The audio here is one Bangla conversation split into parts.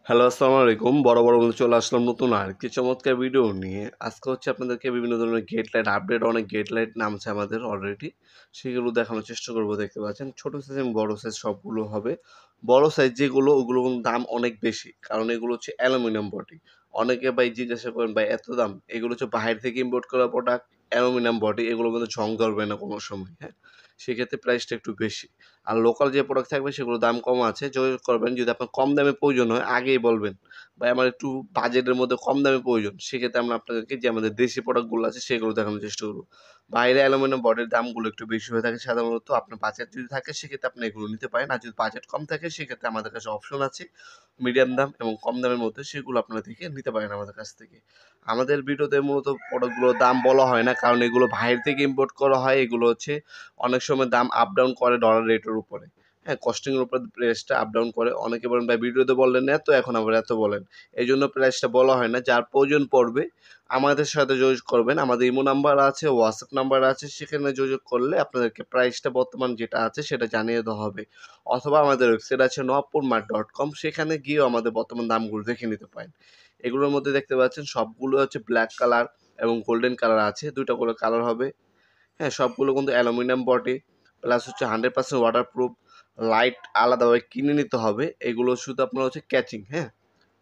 হ্যালো, আসসালামু আলাইকুম। বরাবর মতো চলে আসলাম নতুন আরেকটি চমৎকার ভিডিও নিয়ে। আজকে হচ্ছে আপনাদেরকে বিভিন্ন ধরনের গেট লাইট আপডেট, অনেক গেট লাইট নামছে আমাদের অলরেডি। সেগুলো দেখানোর চেষ্টা করব। দেখতে পাচ্ছেন ছোট সাইজ এবং বড় সাইজ সবগুলো হবে। বড় সাইজ যেগুলো ওগুলো কিন্তু দাম অনেক বেশি। কারণ এগুলো হচ্ছে অ্যালুমিনিয়াম বডি। অনেকে ভাই জিজ্ঞাসা করেন, "ভাই এত দাম?" এগুলো হচ্ছে বাহির থেকে ইম্পোর্ট করা প্রোডাক্ট, অ্যালুমিনিয়াম বডি। এগুলো কিন্তু ঝং ধরবে না কোনো সময়, হ্যাঁ? সেক্ষেত্রে প্রাইসটা একটু বেশি। আর লোকাল যে প্রোডাক্ট থাকবে সেগুলোর দাম কম আছে। যোগাযোগ করবেন যদি আপনার কম দামে প্রয়োজন হয় আগেই বলবেন। ভাই আমার একটু বাজেটের মধ্যে কম দামে প্রয়োজন। সেক্ষেত্রে আমরা আপনাদেরকে যে আমাদের দেশি প্রোডাক্টগুলো আছে সেগুলো দেখানোর চেষ্টা করব। বাইরে অ্যালুমিনিয়াম বডির দামগুলো একটু বেশি হয়ে থাকে সাধারণত। আপনার বাজেট যদি থাকে সেক্ষেত্রে আপনি এগুলো নিতে পারেন। আর যদি বাজেট কম থাকে সেক্ষেত্রে আমাদের কাছে অপশন আছে মিডিয়াম দাম এবং কম দামের মধ্যে, সেগুলো আপনারা দেখে নিতে পারেন আমাদের কাছ থেকে। আমাদের ভিডিওতে মূলত প্রোডাক্টগুলোর দাম বলা হয় না, কারণ এগুলো বাইরে থেকে ইম্পোর্ট করা হয়। এগুলো হচ্ছে অনেক সময় দাম আপ ডাউন করে ডলার রেটের উপরে। হ্যাঁ, কস্টিং এর উপর প্রাইসটা আপ ডাউন করে। অনেকে বলেন, "ভাই ভিডিওতে বললেন এত, এখন আবার এত বলেন।" এইজন্য প্রাইসটা বলা হয় না। যার প্রয়োজন পড়বে আমাদের সাথে যোগাযোগ করবেন। আমাদের ইমো নাম্বার আছে, হোয়াটসঅ্যাপ নাম্বার আছে। সেখানে যোগাযোগ করলে আপনাদেরকে প্রাইসটা বর্তমান যেটা আছে সেটা জানিয়ে দেওয়া হবে। অথবা আমাদের ওয়েবসাইট আছে nwappurmart.com, সেখানে গিয়েও আমাদের বর্তমান দামগুলো দেখে নিতে পারেন। এগুলোর মধ্যে দেখতে পাচ্ছেন সবগুলো হচ্ছে ব্ল্যাক কালার এবং গোল্ডেন কালার আছে। ২ টা করে কালার হবে। হ্যাঁ, সবগুলো কিন্তু অ্যালুমিনিয়াম বডি প্লাস হচ্ছে 100% ওয়াটারপ্রুফ। লাইট আলাদাভাবে কিনে নিতে হবে। এগুলো শুধু আপনার হচ্ছে ক্যাচিং, হ্যাঁ?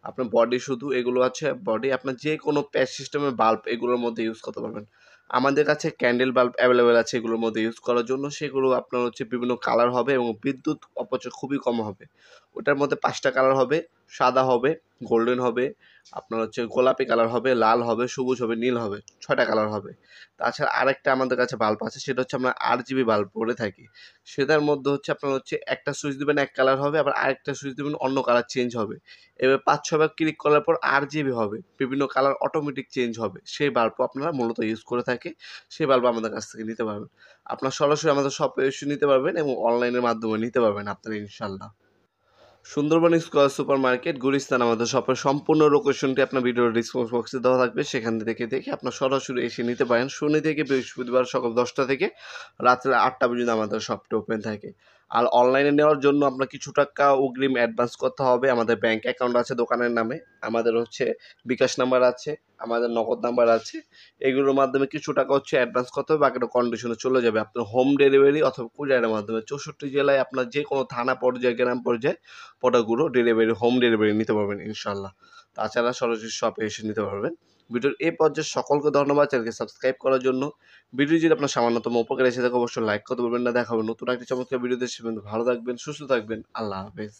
আপনার বডি শুধু এগুলো আছে বডি। আপনার যে কোনো প্যাচ সিস্টেমের বাল্ব এগুলোর মধ্যে ইউজ করতে পারবেন। আমাদের কাছে ক্যান্ডেল বাল্ব অ্যাভেলেবেল আছে এগুলোর মধ্যে ইউজ করার জন্য। সেগুলো আপনার হচ্ছে বিভিন্ন কালার হবে এবং বিদ্যুৎ অপচয় খুবই কম হবে। ওটার মধ্যে ৫ টা কালার হবে। সাদা হবে, গোল্ডেন হবে, আপনার হচ্ছে গোলাপি কালার হবে, লাল হবে, সবুজ হবে, নীল হবে। ৬ টা কালার হবে। তাছাড়া আরেকটা আমাদের কাছে বাল্ব আছে, সেটা হচ্ছে আমরা RGB বাল্ব বলে থাকি। সেটার মধ্যে হচ্ছে আপনার হচ্ছে একটা সুইচ দিবেন এক কালার হবে, আবার আরেকটা সুইচ দিবেন অন্য কালার চেঞ্জ হবে। এবার ৫-৬ বার ক্লিক করার পর RGB হবে। বিভিন্ন কালার অটোমেটিক চেঞ্জ হবে। সেই বাল্বও আপনারা মূলত ইউজ করে থাকি। সেই বাল্ব আমাদের কাছ থেকে নিতে পারবেন। আপনারা সরাসরি আমাদের শপে এসে নিতে পারবেন এবং অনলাইনের মাধ্যমে নিতে পারবেন আপনারা ইনশাআল্লাহ। Sundarban square super market, Gulistan আমাদের শপের সম্পূর্ণ লোকেশনটি আপনার ভিডিওর ডিসক্রিপশন বক্সে দেওয়া থাকবে। সেখান থেকে দেখে আপনার সরাসরি এসে নিতে পারেন। শনি থেকে বৃহস্পতিবার সকাল ১০টা থেকে রাত্রে ৮টা পর্যন্ত আমাদের শপটি ওপেন থাকে। আর অনলাইনে নেওয়ার জন্য আপনার কিছু টাকা অগ্রিম অ্যাডভান্স করতে হবে। আমাদের ব্যাংক অ্যাকাউন্ট আছে দোকানের নামে। আমাদের হচ্ছে বিকাশ নাম্বার আছে, আমাদের নগদ নাম্বার আছে। এগুলোর মাধ্যমে কিছু টাকা হচ্ছে অ্যাডভান্স করতে হবে। বাকিটা কন্ডিশনে চলে যাবে আপনার হোম ডেলিভারি অথবা কুরিয়ারের মাধ্যমে। ৬৪ জেলায় আপনার যে কোনো থানা পর্যায়ে, গ্রাম পর্যায়ে প্রোডাক্টগুলো ডেলিভারি, হোম ডেলিভারি নিতে পারবেন ইনশাআল্লাহ। তাছাড়া সরাসরি শপে এসে নিতে পারবেন। ভিডিওর এই পর্যায়ে সকলকে ধন্যবাদ চ্যানেলকে সাবস্ক্রাইব করার জন্য। ভিডিও যদি আপনার সামান্যতম উপকার এসে থাকে অবশ্যই লাইক করতে পারবেন না। দেখা হবে নতুন একটি চমৎকার ভিডিওতে। সে পর্যন্ত ভালো থাকবেন, সুস্থ থাকবেন। আল্লাহ হাফেজ।